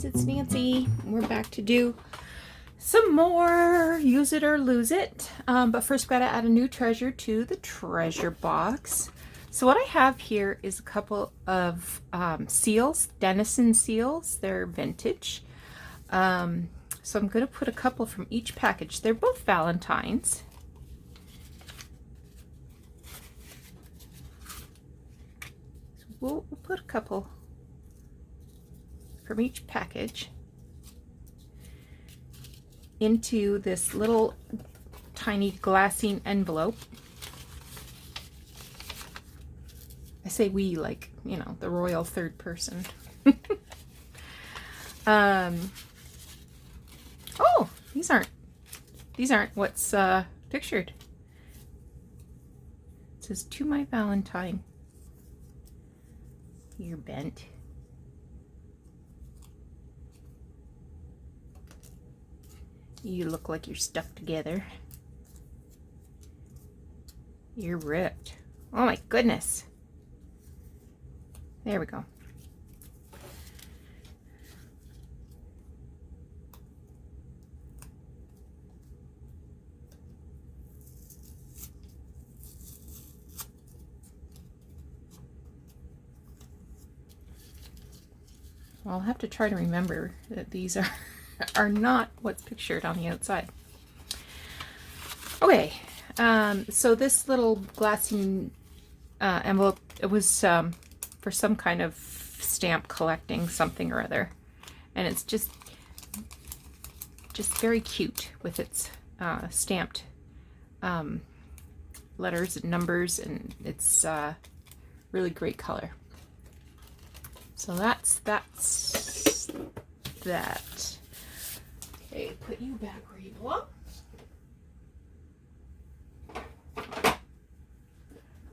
it's Nancy. We're back to do some more use it or lose it. But first got to add a new treasure to the treasure box. So what I have here is a couple of seals, Denison seals. They're vintage. So I'm going to put a couple from each package. They're both Valentine's. So we'll put a couple from each package into this little tiny glassine envelope. I say we like, you know, the royal third person. Oh, these aren't what's pictured. It says, "To my Valentine." You're bent. You look like you're stuck together. You're ripped. Oh my goodness. There we go. Well, I'll have to try to remember that these are not what's pictured on the outside. Okay, so this little glassine envelope, it was for some kind of stamp collecting something or other, and it's just very cute with its stamped letters and numbers, and it's really great color. So that's that. Okay, put you back where you belong.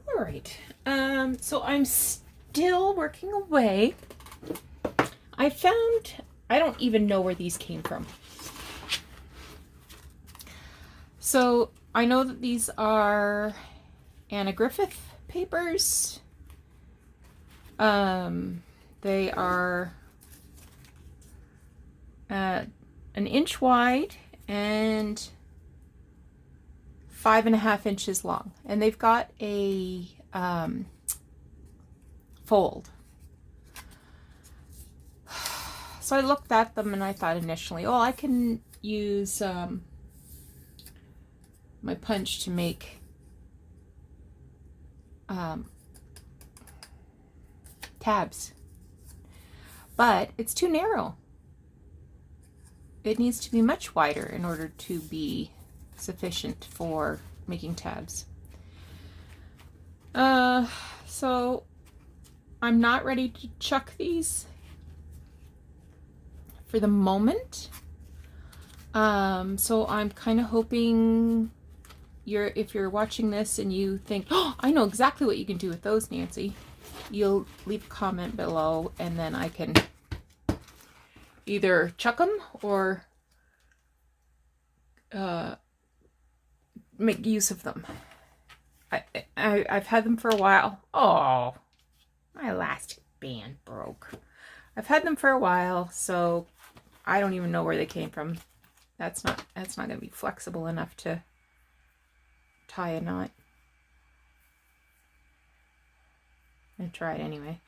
All right. So I'm still working away. I don't even know where these came from. So I know that these are Anna Griffith papers. They are an inch wide and 5.5 inches long, and they've got a fold. So I looked at them and I thought initially, oh, I can use my punch to make tabs, but it's too narrow. It needs to be much wider in order to be sufficient for making tabs. So I'm not ready to chuck these for the moment. So I'm kind of hoping if you're watching this and you think, oh, I know exactly what you can do with those, Nancy, you'll leave a comment below, and then I can either chuck them or make use of them. I've had them for a while. Oh, my elastic band broke. I've had them for a while, so I don't even know where they came from. That's not going to be flexible enough to tie a knot. I'm gonna try it anyway.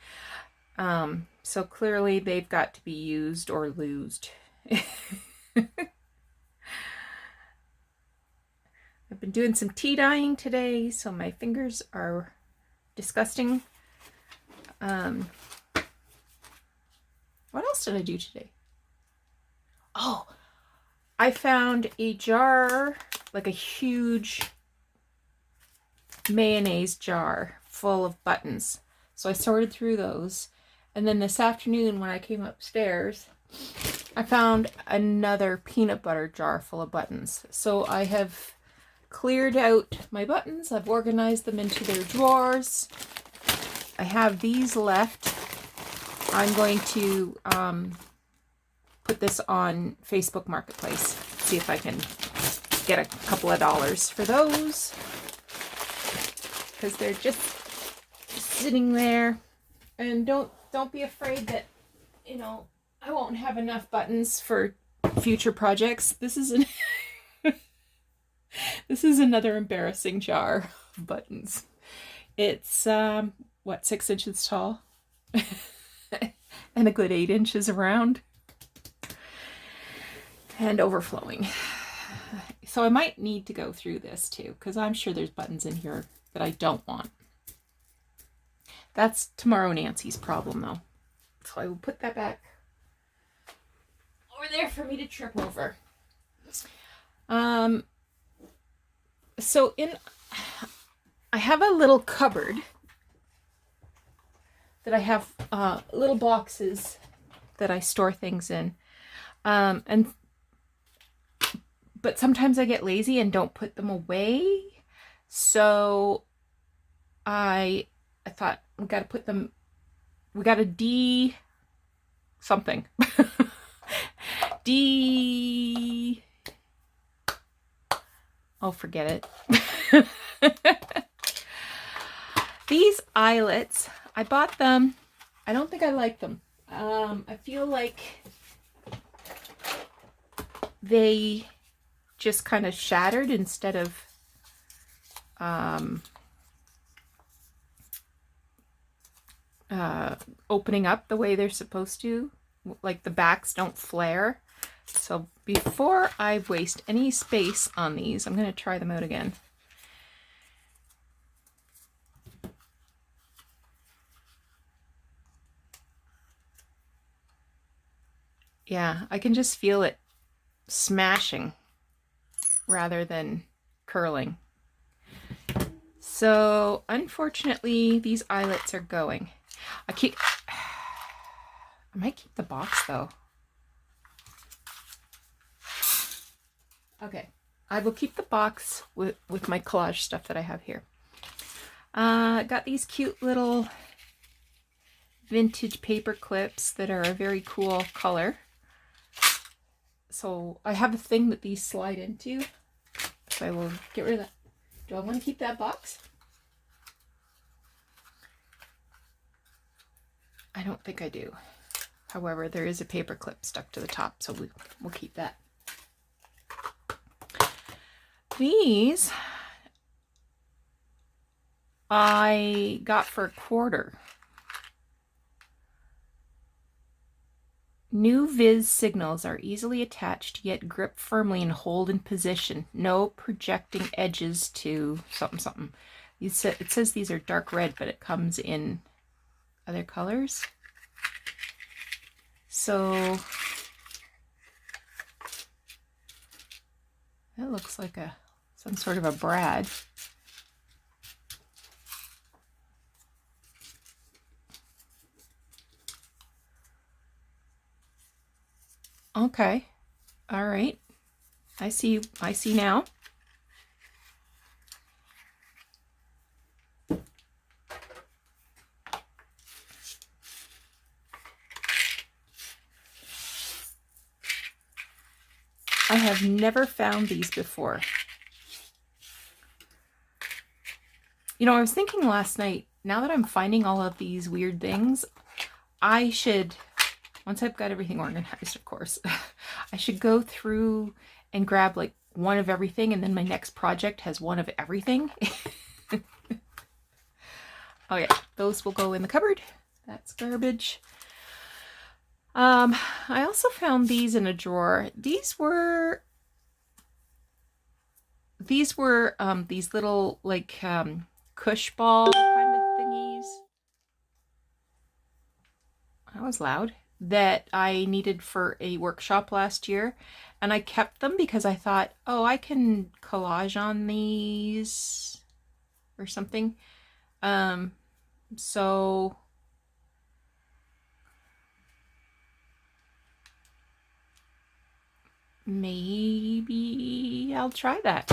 So clearly they've got to be used or losed. I've been doing some tea dyeing today, so my fingers are disgusting. What else did I do today? Oh, I found a jar, like a huge mayonnaise jar full of buttons. So I sorted through those. And then this afternoon when I came upstairs, I found another peanut butter jar full of buttons. So I have cleared out my buttons. I've organized them into their drawers. I have these left. I'm going to put this on Facebook Marketplace. See if I can get a couple of dollars for those, because they're just sitting there. And don't be afraid that, you know, I won't have enough buttons for future projects. This is an this is another embarrassing jar of buttons. It's what, 6 inches tall and a good 8 inches around and overflowing. So I might need to go through this too, because I'm sure there's buttons in here that I don't want. That's tomorrow Nancy's problem though. So I will put that back over there for me to trip over. So I have a little cupboard that I have little boxes that I store things in. But sometimes I get lazy and don't put them away. So I thought we got to put them, we got to something. Oh, forget it. These eyelets, I bought them. I don't think I like them. I feel like they just kind of shattered instead of opening up the way they're supposed to. Like the backs don't flare. So before I waste any space on these, I'm going to try them out again. Yeah, I can just feel it smashing rather than curling. So unfortunately, these eyelets are going. I might keep the box though. Okay, I will keep the box with my collage stuff that I have here. Got these cute little vintage paper clips that are a very cool color. So I have a thing that these slide into. So I will get rid of that. Do I want to keep that box? I don't think I do. However, there is a paper clip stuck to the top, so we'll keep that. These I got for $1. New Viz signals are easily attached, yet grip firmly and hold in position. No projecting edges to something something. It says these are dark red, but it comes in other colors. So that looks like some sort of a brad. Okay. All right. I see now. I have never found these before. You know, I was thinking last night, now that I'm finding all of these weird things, I should, once I've got everything organized, of course, I should go through and grab like one of everything, and then my next project has one of everything. Oh yeah, those will go in the cupboard. That's garbage. I also found these in a drawer. These were these little like cush ball kind of thingies. That was loud. That I needed for a workshop last year, and I kept them because I thought, oh, I can collage on these or something. So maybe I'll try that.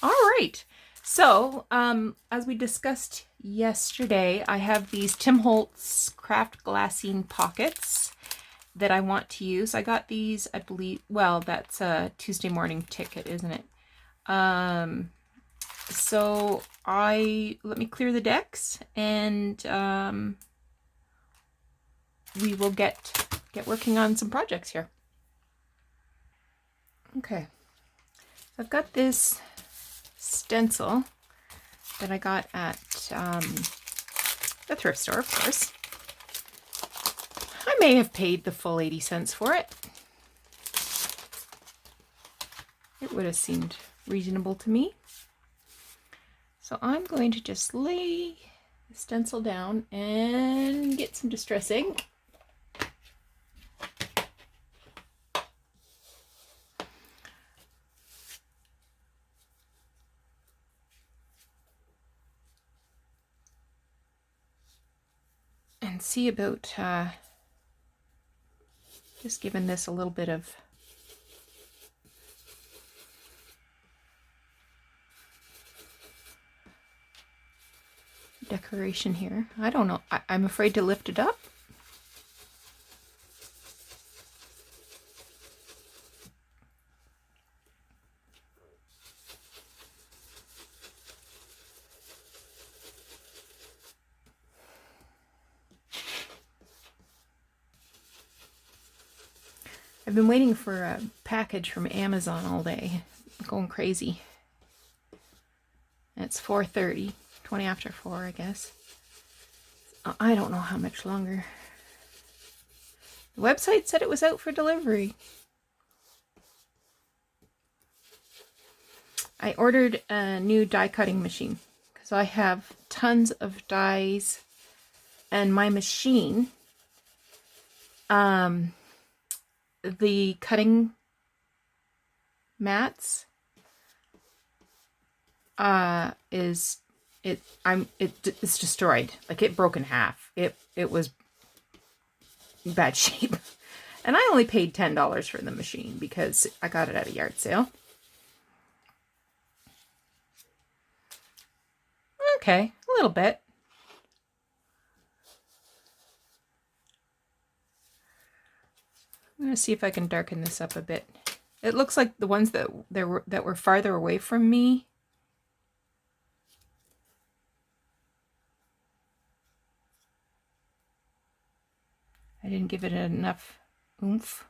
All right. So, as we discussed yesterday, I have these Tim Holtz Craft glassine pockets that I want to use. I got these, I believe, well, that's a Tuesday morning ticket, isn't it? So let me clear the decks, and we will get working on some projects here. Okay, I've got this stencil that I got at the thrift store, of course. I may have paid the full 80 cents for it. It would have seemed reasonable to me. So I'm going to just lay the stencil down and get some distress ink. And see about just giving this a little bit of decoration here. I don't know. I'm afraid to lift it up. I've been waiting for a package from Amazon all day. I'm going crazy. And it's 4:30, 20 after 4, I guess. I don't know how much longer. The website said it was out for delivery. I ordered a new die cutting machine because I have tons of dies, and my machine, the cutting mats, it's destroyed. Like, it broke in half. It was in bad shape. And I only paid $10 for the machine because I got it at a yard sale. Okay, a little bit. I'm going to see if I can darken this up a bit. It looks like the ones that were farther away from me, I didn't give it enough oomph.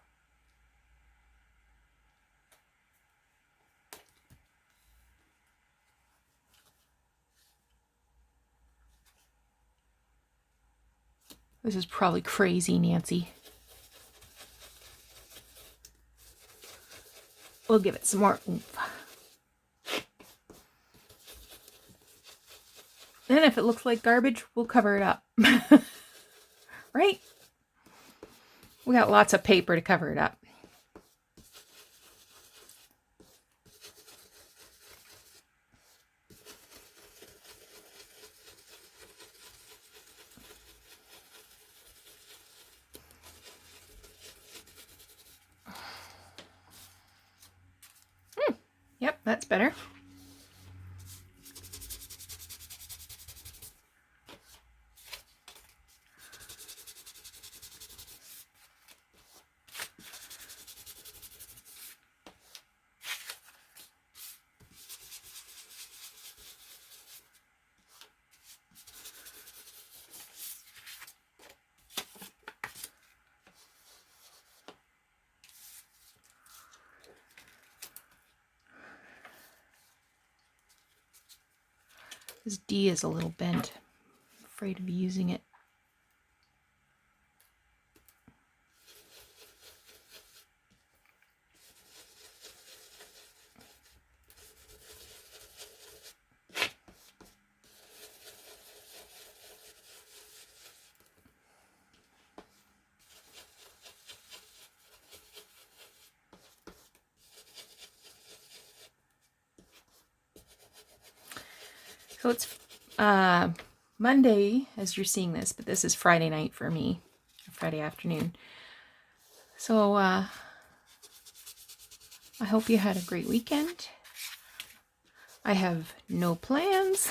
This is probably crazy, Nancy. We'll give it some more oomph. And if it looks like garbage, we'll cover it up. Right? We got lots of paper to cover it up. Yep, that's better. This D is a little bent. I'm afraid of using it. So it's Monday as you're seeing this, but this is Friday night for me, Friday afternoon. So I hope you had a great weekend. I have no plans.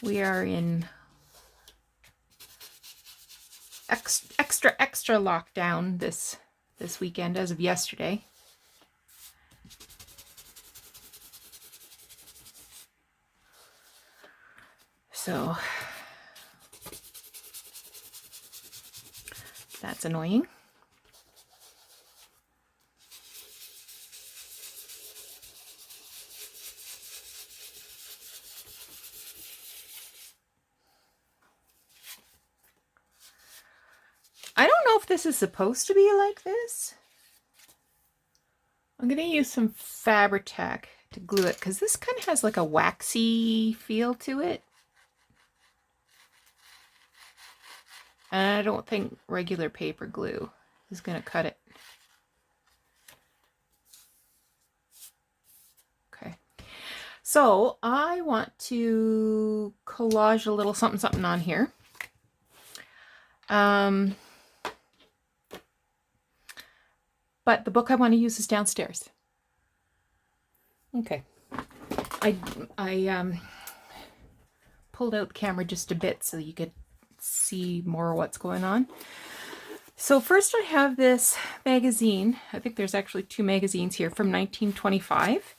We are in extra lockdown this weekend as of yesterday. So That's annoying. I don't know if this is supposed to be like this. I'm going to use some Fabri-Tac to glue it because this kind of has like a waxy feel to it. And I don't think regular paper glue is going to cut it. Okay. So I want to collage a little something something on here. But the book I want to use is downstairs. Okay. I pulled out the camera just a bit so you could see more what's going on. So first I have this magazine. I think there's actually 2 magazines here from 1925.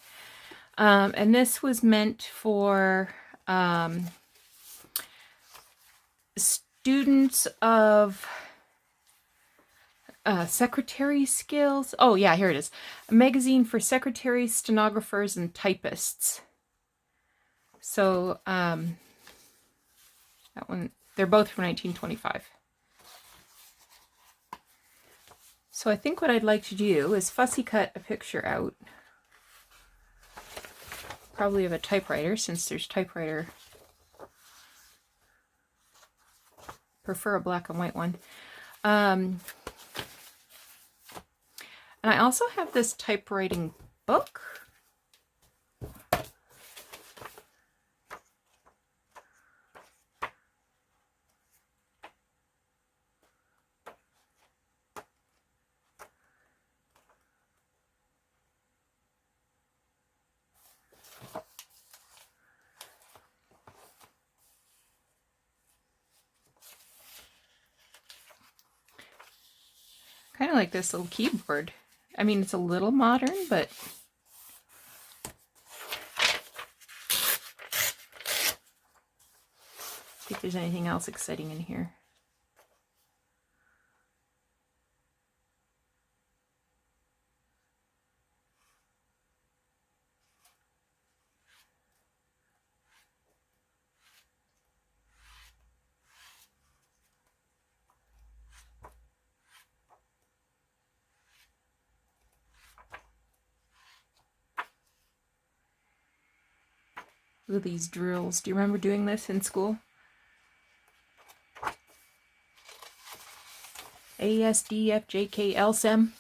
And this was meant for students of secretary skills. Oh yeah, here it is. A magazine for secretaries, stenographers, and typists. So that one, they're both from 1925. So I think what I'd like to do is fussy cut a picture out. Probably of a typewriter, since there's typewriter. Prefer a black and white one. And I also have this typewriting book. Kind of like this little keyboard. I mean, it's a little modern, but see if there's anything else exciting in here. Look at these drills. Do you remember doing this in school? A, S, D, F, J, K, L, SEM.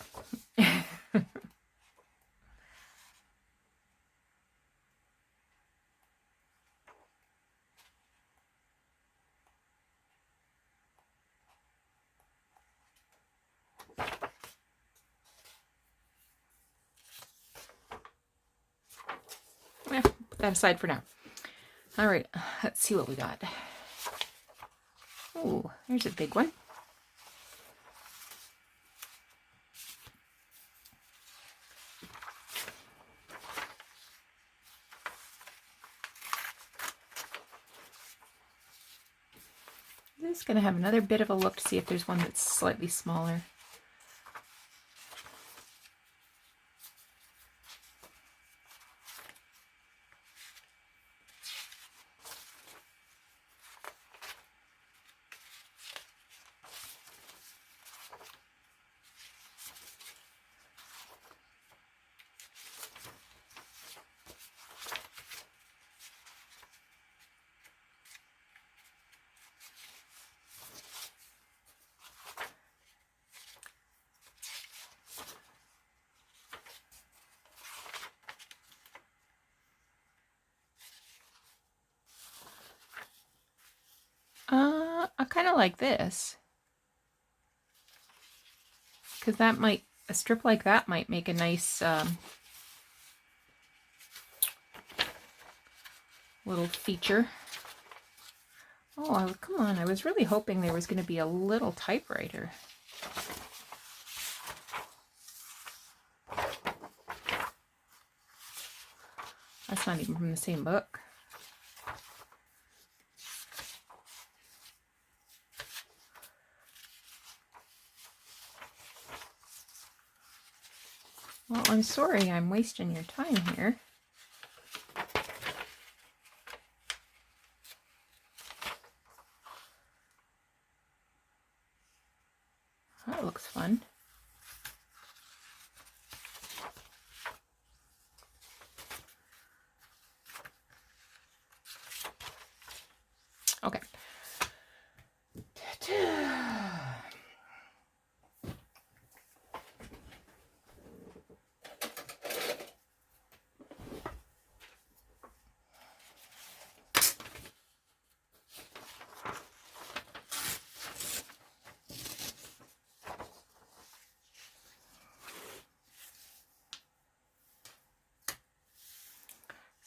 Put that aside for now. All right, let's see what we got. Oh, there's a big one. I'm just going to have another bit of a look to see if there's one that's slightly smaller. I kind of like this, because that might, a strip like that might make a nice little feature. Oh, come on, I was really hoping there was going to be a little typewriter. That's not even from the same book. Well, I'm sorry I'm wasting your time here. That looks fun. Okay.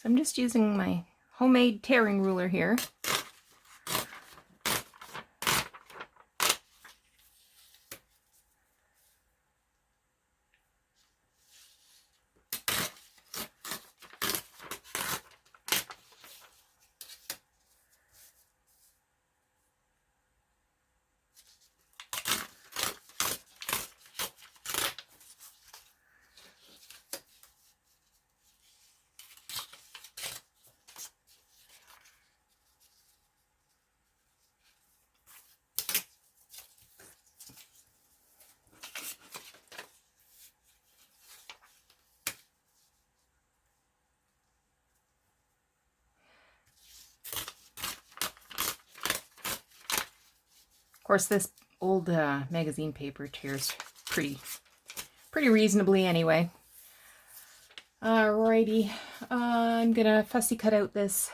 So I'm just using my homemade tearing ruler here. Of course, this old magazine paper tears pretty reasonably anyway. Alrighty, I'm gonna fussy cut out this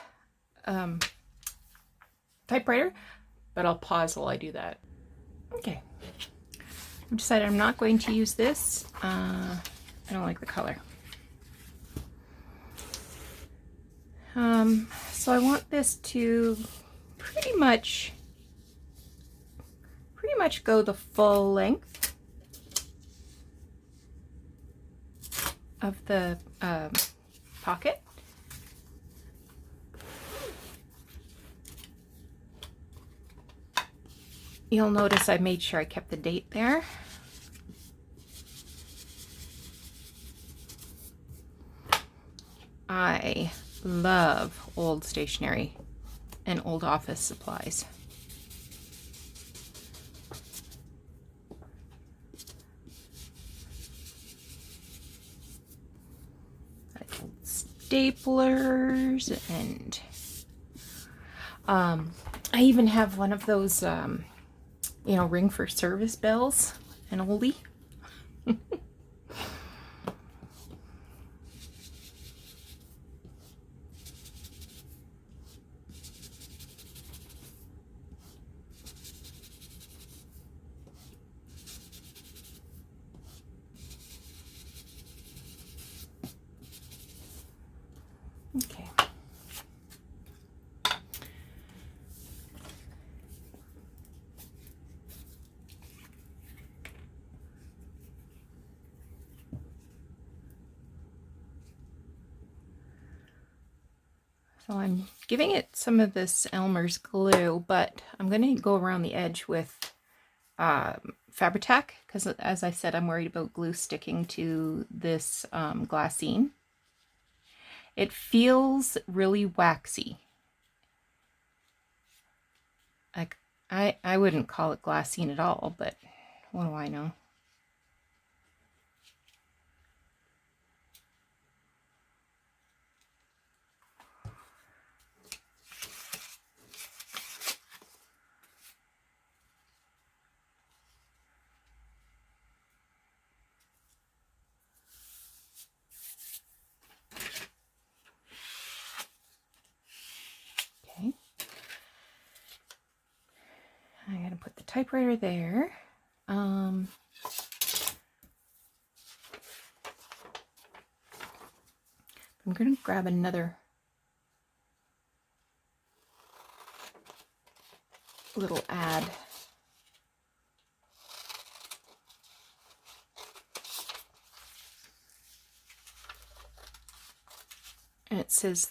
typewriter, but I'll pause while I do that. Okay, I've decided I'm not going to use this. I don't like the color. So I want this to pretty much go the full length of the pocket. You'll notice I made sure I kept the date there. I love old stationery and old office supplies. Like old staplers, and I even have one of those you know, ring for service bells, an oldie. Okay. So I'm giving it some of this Elmer's glue, but I'm going to go around the edge with Fabri-Tac, because as I said, I'm worried about glue sticking to this glassine. It feels really waxy. Like, I wouldn't call it glassine at all, but what do I know? Okay. I gotta put the typewriter there. I'm gonna grab another little ad. And it says,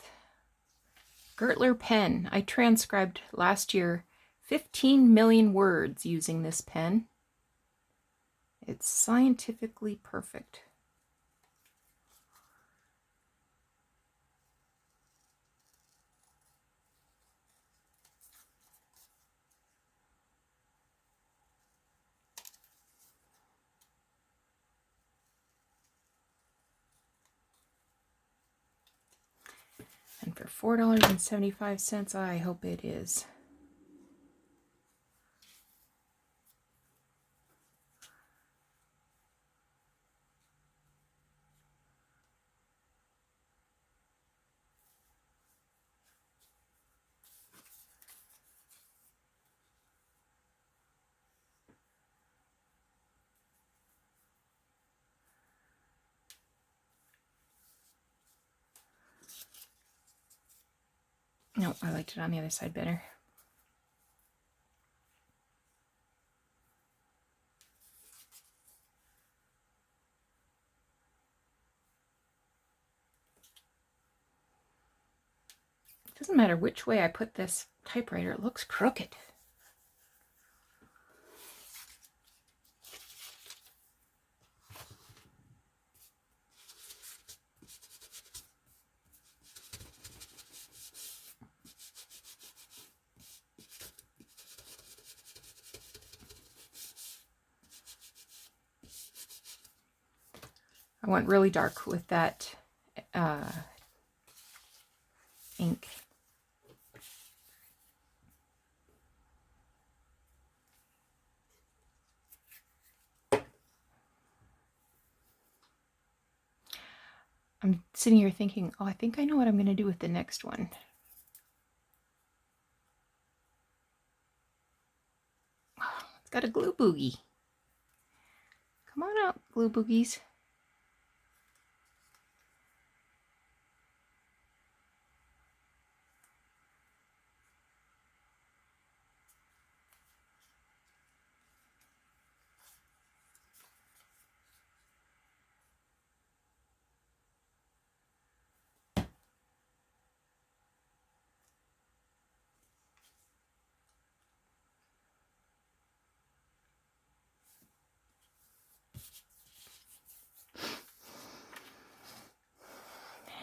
Gertler pen. I transcribed last year 15 million words using this pen. It's scientifically perfect. for $4.75. I hope it is. No, I liked it on the other side better. It doesn't matter which way I put this typewriter, it looks crooked. I went really dark with that ink. I'm sitting here thinking, oh, I think I know what I'm going to do with the next one. Oh, it's got a glue boogie. Come on out, glue boogies.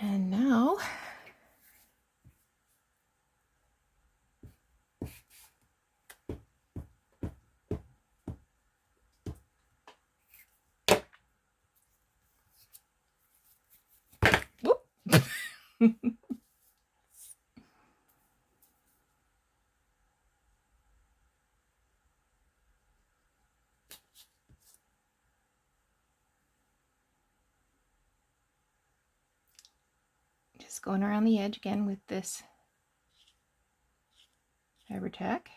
And now, whoop. Just going around the edge again with this fabric tack.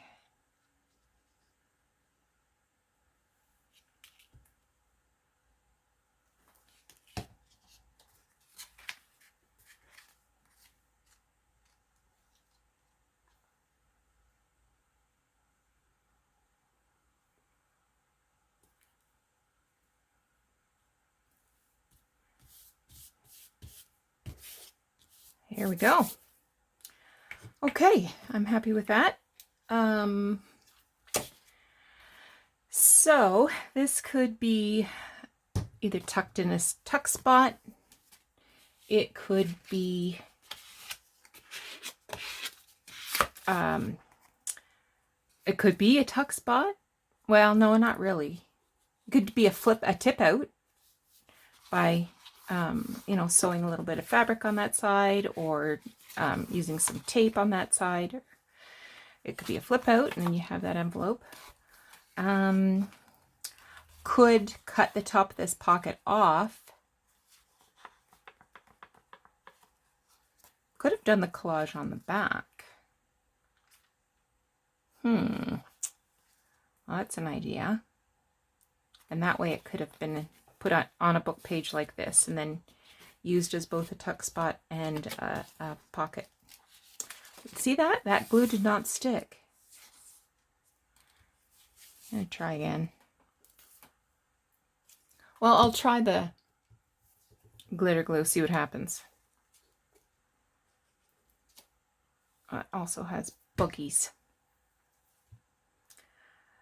Here we go. Okay, I'm happy with that. So this could be either tucked in a tuck spot. It could be a tuck spot. Well, no, not really. It could be a tip out by sewing a little bit of fabric on that side, or using some tape on that side. It could be a flip out, and then you have that envelope. Could cut the top of this pocket off. Could have done the collage on the back. Well, that's an idea. And that way it could have been put on a book page like this, and then used as both a tuck spot and a pocket. See that? That glue did not stick. I'm going to try again. Well, I'll try the glitter glue, see what happens. It also has boogies.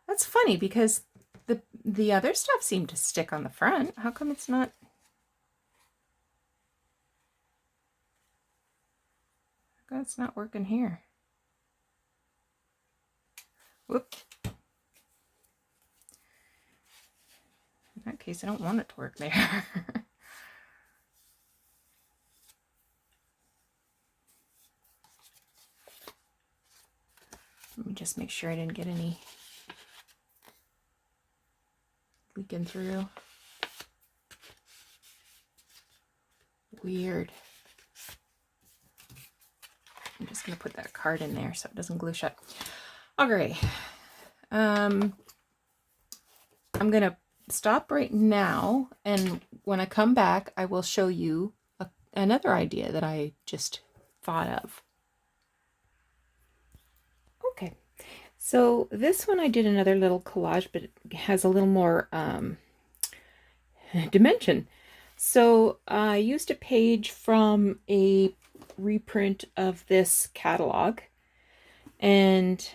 That's funny because the other stuff seemed to stick on the front. How come it's not? How come it's not working here? Whoop. In that case, I don't want it to work there. Let me just make sure I didn't get any leaking through. Weird. I'm just going to put that card in there so it doesn't glue shut. Okay. I'm going to stop right now, and when I come back, I will show you another idea that I just thought of. Okay. So this one I did another little collage, but it has a little more dimension. So I used a page from a reprint of this catalog, and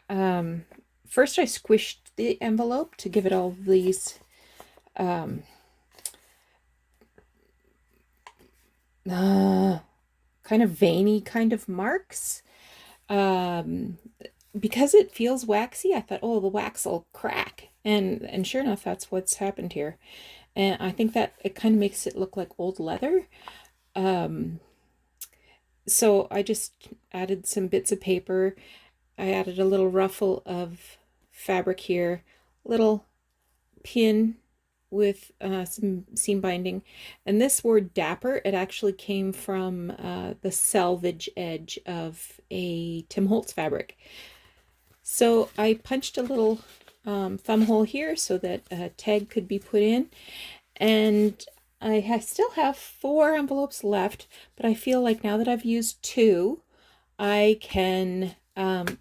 first I squished the envelope to give it all these kind of veiny kind of marks. Because it feels waxy, I thought, oh, the wax will crack, and sure enough, that's what's happened here. And I think that it kind of makes it look like old leather. So I just added some bits of paper. I added a little ruffle of fabric here, little pin with some seam binding. And this word dapper, it actually came from the selvage edge of a Tim Holtz fabric. So I punched a little thumb hole here so that a tag could be put in, and I still have 4 envelopes left, but I feel like now that I've used 2, I can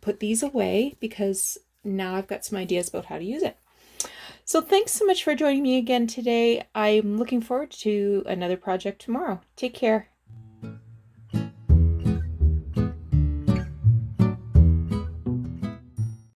put these away because now I've got some ideas about how to use it. So thanks so much for joining me again today. I'm looking forward to another project tomorrow. Take care.